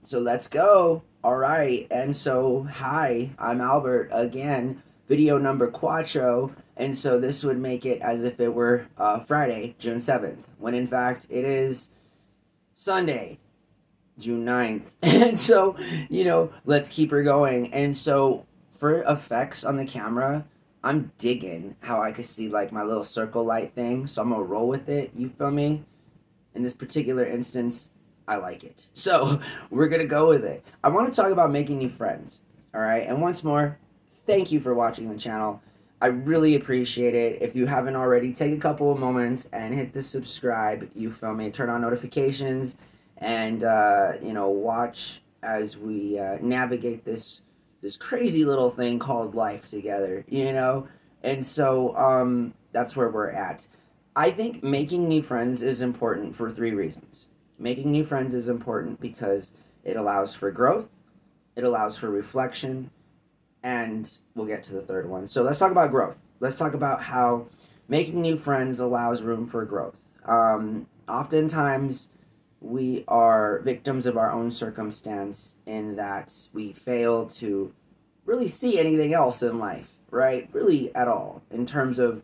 So let's go. All right. And so, hi, I'm Albert again, video number cuatro. And so this would make it as if it were Friday, June 7th, when in fact it is Sunday, June 9th. And so, let's keep her going. And so, for effects on the camera, I'm digging how I could see like my little circle light thing. So I'm going to roll with it. You feel me? In this particular instance, I like it. So we're going to go with it. I want to talk about making new friends. All right. And once more, thank you for watching the channel. I really appreciate it. If you haven't already, take a couple of moments and hit the subscribe. You feel me? Turn on notifications and, watch as we navigate this crazy little thing called life together. And so that's where we're at. I think making new friends is important for three reasons. Making new friends is important because it allows for growth, it allows for reflection, and we'll get to the third one. So let's talk about growth. Let's talk about how making new friends allows room for growth. Oftentimes, we are victims of our own circumstance in that we fail to really see anything else in life, right? Really, at all, in terms of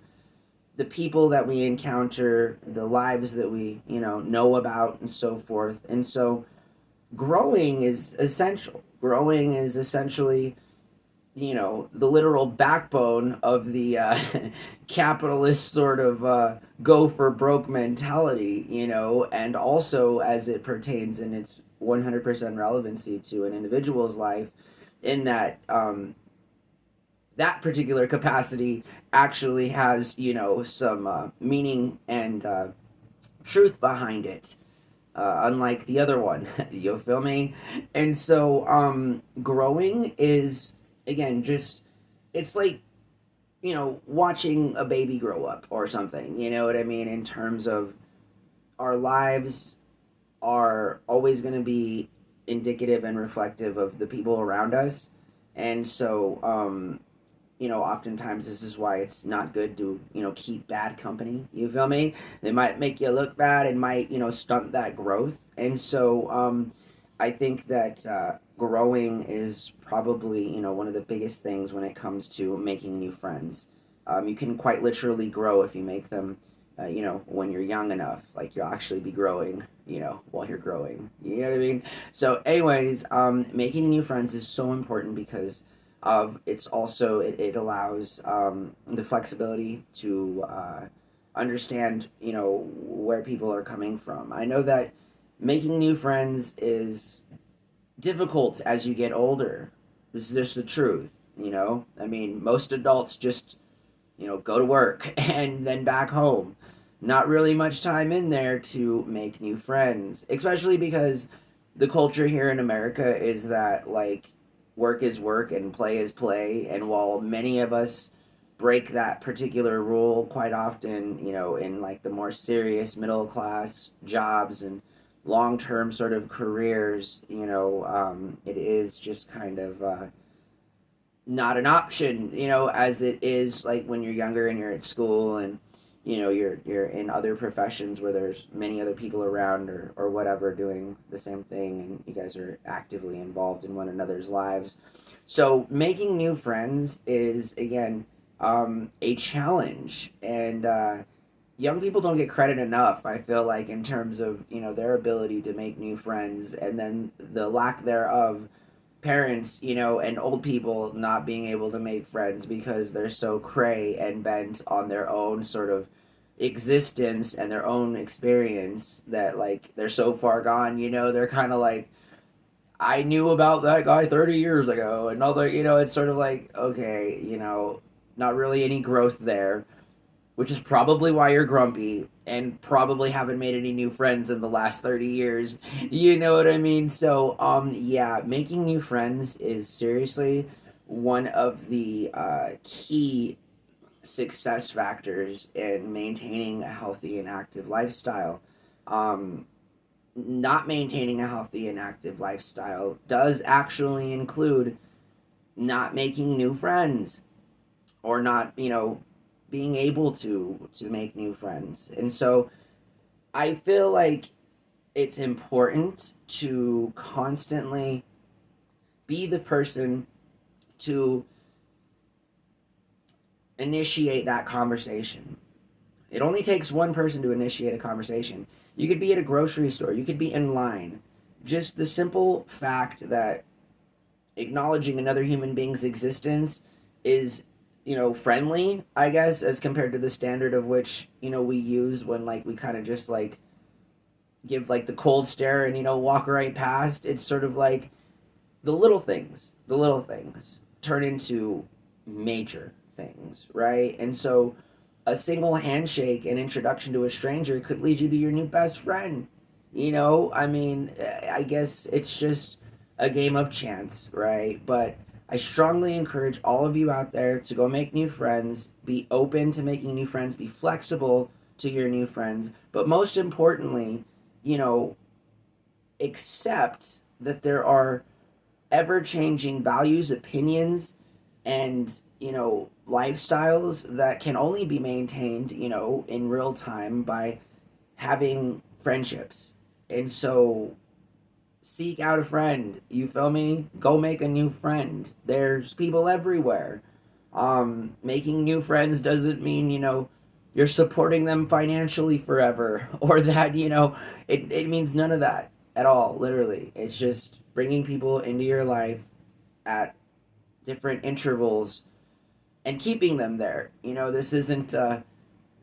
the people that we encounter, the lives that we, know about, and so forth. And so, growing is essential. Growing is essentially, the literal backbone of the capitalist sort of go for broke mentality, and also as it pertains in its 100% relevancy to an individual's life, in that that particular capacity actually has, some meaning and truth behind it, unlike the other one. You feel me? And so, growing is, again, just, it's like, watching a baby grow up or something. You know what I mean? In terms of our lives are always going to be indicative and reflective of the people around us. And so, oftentimes this is why it's not good to, keep bad company. You feel me? They might make you look bad and might, stunt that growth. And so, I think that growing is probably, one of the biggest things when it comes to making new friends. You can quite literally grow if you make them, when you're young enough. Like you'll actually be growing, while you're growing. You know what I mean? So, anyways, making new friends is so important because of it's also it allows the flexibility to understand, where people are coming from. I know that making new friends is difficult as you get older. This is just the truth. I mean, most adults just, go to work and then back home. Not really much time in there to make new friends, especially because the culture here in America is that, like, work is work and play is play. And while many of us break that particular rule quite often, in like the more serious middle class jobs and long term sort of careers, it is just kind of not an option, as it is like when you're younger and you're at school and you're in other professions where there's many other people around or whatever doing the same thing, and you guys are actively involved in one another's lives. So making new friends is, again, a challenge, and young people don't get credit enough, I feel like, in terms of their ability to make new friends, and then the lack thereof, parents, and old people not being able to make friends because they're so cray and bent on their own sort of existence and their own experience that, like, they're so far gone, they're kind of like, I knew about that guy 30 years ago, and other, it's sort of like, okay, not really any growth there, which is probably why you're grumpy and probably haven't made any new friends in the last 30 years. You know what I mean? So, yeah, making new friends is seriously one of the key success factors in maintaining a healthy and active lifestyle. Um, Not maintaining a healthy and active lifestyle does actually include not making new friends or not, being able to make new friends. And so I feel like it's important to constantly be the person to initiate that conversation. It only takes one person to initiate a conversation. You could be at a grocery store, you could be in line. Just the simple fact that acknowledging another human being's existence is, friendly, I guess, as compared to the standard of which, we use when like we kind of just like give like the cold stare and walk right past. It's sort of like the little things turn into major things, right? And so a single handshake and introduction to a stranger could lead you to your new best friend. I mean, I guess it's just a game of chance, right? But I strongly encourage all of you out there to go make new friends, be open to making new friends, be flexible to your new friends, but most importantly, you know, accept that there are ever changing values, opinions, and lifestyles that can only be maintained in real time by having friendships. And so seek out a friend, you feel me? Go make a new friend. There's people everywhere. Making new friends doesn't mean you're supporting them financially forever, or that it means none of that at all. Literally, it's just bringing people into your life at different intervals and keeping them there. This isn't a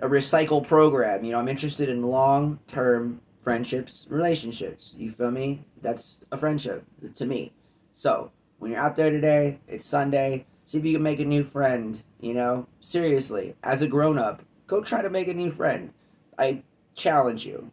recycle program. I'm interested in long term friendships, relationships. You feel me? That's a friendship to me. So when you're out there today, it's Sunday. See if you can make a new friend. Seriously, as a grown up, go try to make a new friend. I challenge you.